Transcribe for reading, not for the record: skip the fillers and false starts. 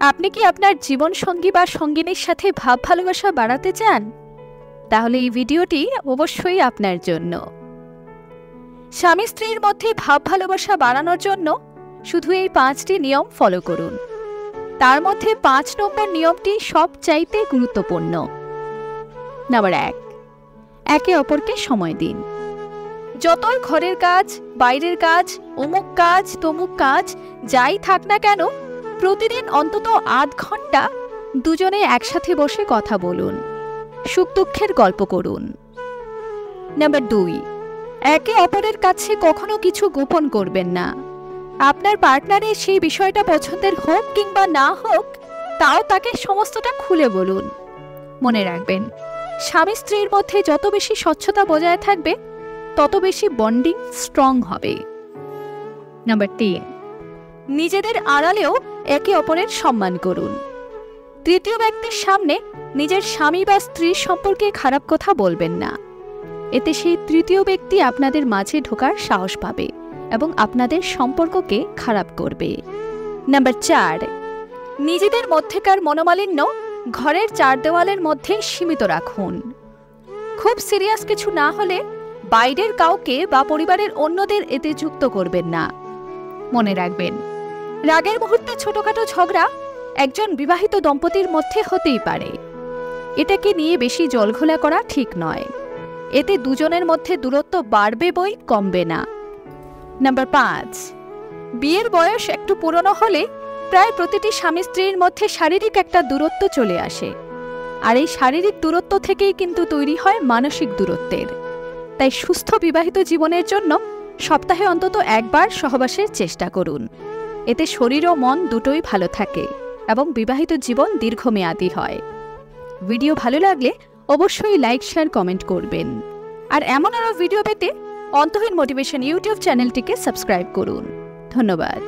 আপনি কি আপনার জীবনসঙ্গী বা সঙ্গিনীর সাথে ভাব ভালোবাসা বাড়াতে চান? তাহলে এই ভিডিওটি অবশ্যই আপনার জন্য। স্বামী স্ত্রীর মধ্যে ভাব ভালোবাসা বাড়ানোর জন্য শুধু এই 5টি নিয়ম ফলো করুন। তার মধ্যে 5 নম্বর নিয়মটি সবচাইতে গুরুত্বপূর্ণ। নাম্বার 1, একে অপরকে সময় দিন। যতই ঘরের কাজ, বাইরের কাজ, অমুক কাজ, তমুক কাজ যাই থাক না কেন, প্রতিদিন অন্তত আধ ঘন্টা দুজনে একসাথে বসে কথা বলুন, সুখ দুঃখের গল্প করুন। নাম্বার 2, একে অপরের কাছে কখনো কিছু গোপন করবেন না। আপনার পার্টনারের সেই বিষয়টা পছন্দের হোক কিংবা না হোক, তাও তাকে সমস্তটা খুলে বলুন। মনে রাখবেন, স্বামী স্ত্রীর মধ্যে যত বেশি স্বচ্ছতা বজায় থাকবে, তত বেশি বন্ডিং স্ট্রং হবে। নাম্বার 3, নিজেদের আড়ালেও একে অপরের সম্মান করুন। তৃতীয় ব্যক্তির সামনে নিজের স্বামী বা স্ত্রীর সম্পর্কে খারাপ কথা বলবেন না। এতে সেই তৃতীয় ব্যক্তি আপনাদের মাঝে ঢোকার সাহস পাবে এবং আপনাদের সম্পর্ককে খারাপ করবে। নাম্বার 4, নিজেদের মধ্যেকার মনোমালিন্য ঘরের 4 দেওয়ালের মধ্যে সীমিত রাখুন। খুব সিরিয়াস কিছু না হলে বাইরের কাউকে বা পরিবারের অন্যদের এতে যুক্ত করবেন না। মনে রাখবেন, রাগের মুহূর্তে ছোটখাটো ঝগড়া একজন বিবাহিত দম্পতির মধ্যে হতেই পারে। এটাকে নিয়ে বেশি জলঘোলা করা ঠিক নয়। এতে দুজনের মধ্যে দূরত্ব বাড়বে বই কমবে না। নাম্বার 5, বিয়ের বয়স একটু পুরনো হলে প্রায় প্রতিটি স্বামী স্ত্রীর মধ্যে শারীরিক একটা দূরত্ব চলে আসে, আর এই শারীরিক দূরত্ব থেকেই কিন্তু তৈরি হয় মানসিক দূরত্বের। তাই সুস্থ বিবাহিত জীবনের জন্য সপ্তাহে অন্তত একবার সহবাসের চেষ্টা করুন। এতে শরীর ও মন দুটোই ভালো থাকে এবং বিবাহিত জীবন দীর্ঘমেয়াদী হয়। ভিডিও ভালো লাগলে অবশ্যই লাইক, শেয়ার, কমেন্ট করবেন। আর এমন আরও ভিডিও পেতে অন্তহীন মোটিভেশন ইউটিউব চ্যানেলটিকে সাবস্ক্রাইব করুন। ধন্যবাদ।